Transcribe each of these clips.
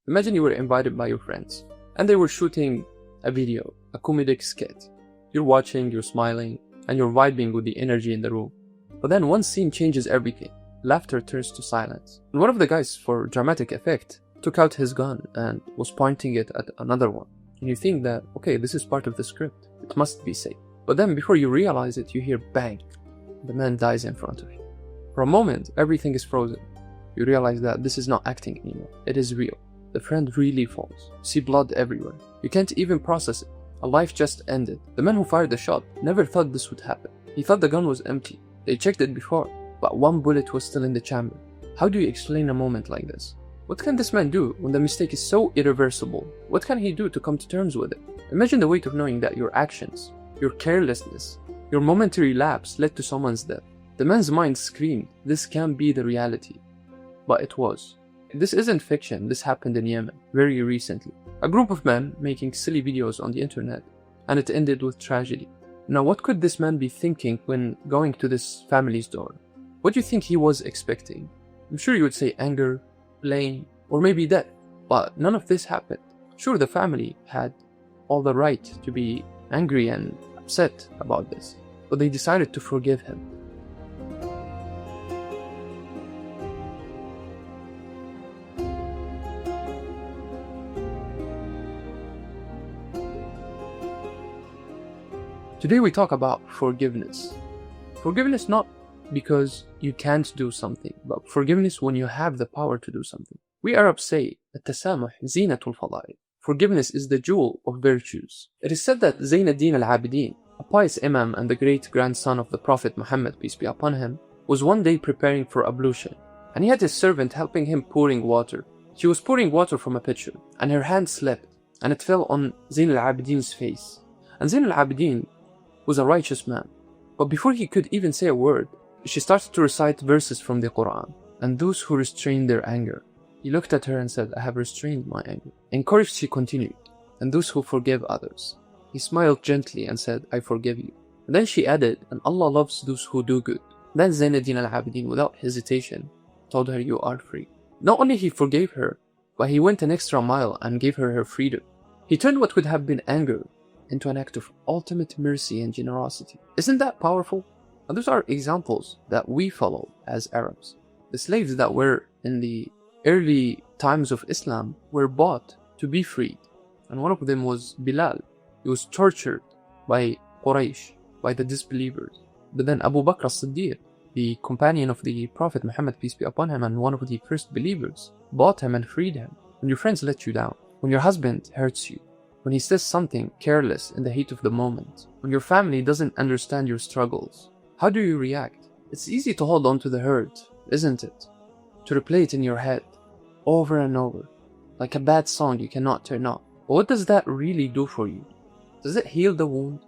Imagine you were invited by your friends, and they were shooting a video, a comedic skit. You're watching, you're smiling, and you're vibing with the energy in the room. But then one scene changes everything. Laughter turns to silence. And one of the guys, for dramatic effect, took out his gun and was pointing it at another one. And you think that, okay, this is part of the script. It must be safe. But then before you realize it, you hear bang. The man dies in front of you. For a moment, everything is frozen. You realize that this is not acting anymore. It is real. The friend really falls. You see blood everywhere. You can't even process it. A life just ended. The man who fired the shot never thought this would happen. He thought the gun was empty. They checked it before, but one bullet was still in the chamber. How do you explain a moment like this? What can this man do when the mistake is so irreversible? What can he do to come to terms with it? Imagine the weight of knowing that your actions, your carelessness, your momentary lapse led to someone's death. The man's mind screamed, this can't be the reality. But it was. This isn't fiction, this happened in Yemen, very recently. A group of men making silly videos on the internet, and it ended with tragedy. Now what could this man be thinking when going to this family's door? What do you think he was expecting? I'm sure you would say anger, blame, or maybe death, but none of this happened. Sure, the family had all the right to be angry and upset about this, but they decided to forgive him. Today we talk about forgiveness. Forgiveness not because you can't do something, but forgiveness when you have the power to do something. We Arabs say, التسامح زينة الفضائل. Forgiveness is the jewel of virtues. It is said that Zayn ad-Din al-Abidin, a pious imam and the great-grandson of the Prophet Muhammad, peace be upon him, was one day preparing for ablution, and he had his servant helping him pouring water. She was pouring water from a pitcher, and her hand slipped, and it fell on Zayn al-Abidin's face. And Zayn al-Abidin was a righteous man, but before he could even say a word, she started to recite verses from the Quran. And those who restrained their anger, he looked at her and said, I have restrained my anger. Encouraged, she continued, and those who forgive others. He smiled gently and said, I forgive you. And then she added, and Allah loves those who do good. Then Zayn ad-Din al-Abidin, without hesitation, told her, you are free. Not only he forgave her, but he went an extra mile and gave her her freedom. He turned what would have been anger into an act of ultimate mercy and generosity. Isn't that powerful? And those are examples that we follow as Arabs. The slaves that were in the early times of Islam were bought to be freed. And one of them was Bilal. He was tortured by Quraysh, by the disbelievers. But then Abu Bakr as-Siddiq, the companion of the Prophet Muhammad, peace be upon him, and one of the first believers, bought him and freed him. When your friends let you down, when your husband hurts you, when he says something careless in the heat of the moment, when your family doesn't understand your struggles, how do you react? It's easy to hold on to the hurt, isn't it? To replay it in your head, over and over, like a bad song you cannot turn off. But what does that really do for you? Does it heal the wound?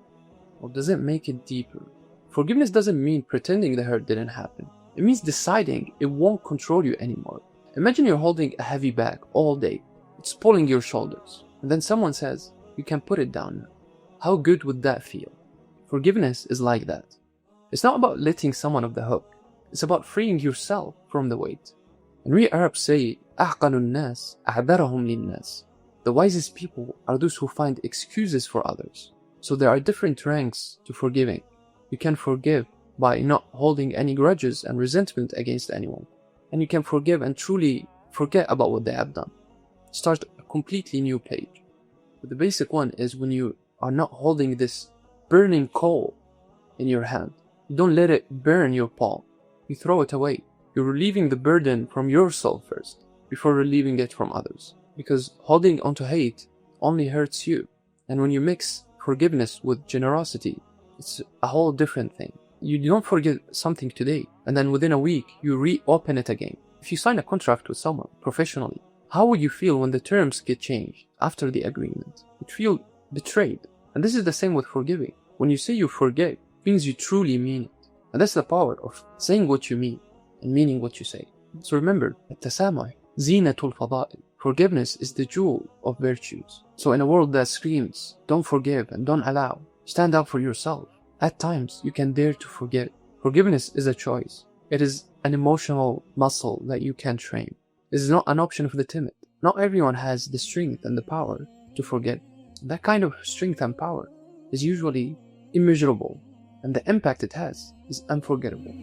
Or does it make it deeper? Forgiveness doesn't mean pretending the hurt didn't happen. It means deciding it won't control you anymore. Imagine you're holding a heavy bag all day. It's pulling your shoulders. And then someone says, you can put it down now. How good would that feel? Forgiveness is like that. It's not about letting someone off the hook. It's about freeing yourself from the weight. And we Arabs say, أعقل الناس أعذرهم للناس. The wisest people are those who find excuses for others. So there are different ranks to forgiving. You can forgive by not holding any grudges and resentment against anyone. And you can forgive and truly forget about what they have done. Start a completely new page. But the basic one is when you are not holding this burning coal in your hand. You don't let it burn your palm. You throw it away. You're relieving the burden from yourself first, before relieving it from others. Because holding onto hate only hurts you. And when you mix forgiveness with generosity, it's a whole different thing. You don't forget something today, and then within a week, you reopen it again. If you sign a contract with someone professionally, how would you feel when the terms get changed after the agreement? You'd feel betrayed. And this is the same with forgiving. When you say you forgive, it means you truly mean it. And that's the power of saying what you mean and meaning what you say. So remember, التسامح زينة الفضائل. Forgiveness is the jewel of virtues. So in a world that screams, don't forgive and don't allow, stand up for yourself. At times, you can dare to forget. Forgiveness is a choice. It is an emotional muscle that you can train. It is not an option for the timid. Not everyone has the strength and the power to forget. That kind of strength and power is usually immeasurable, and the impact it has is unforgettable.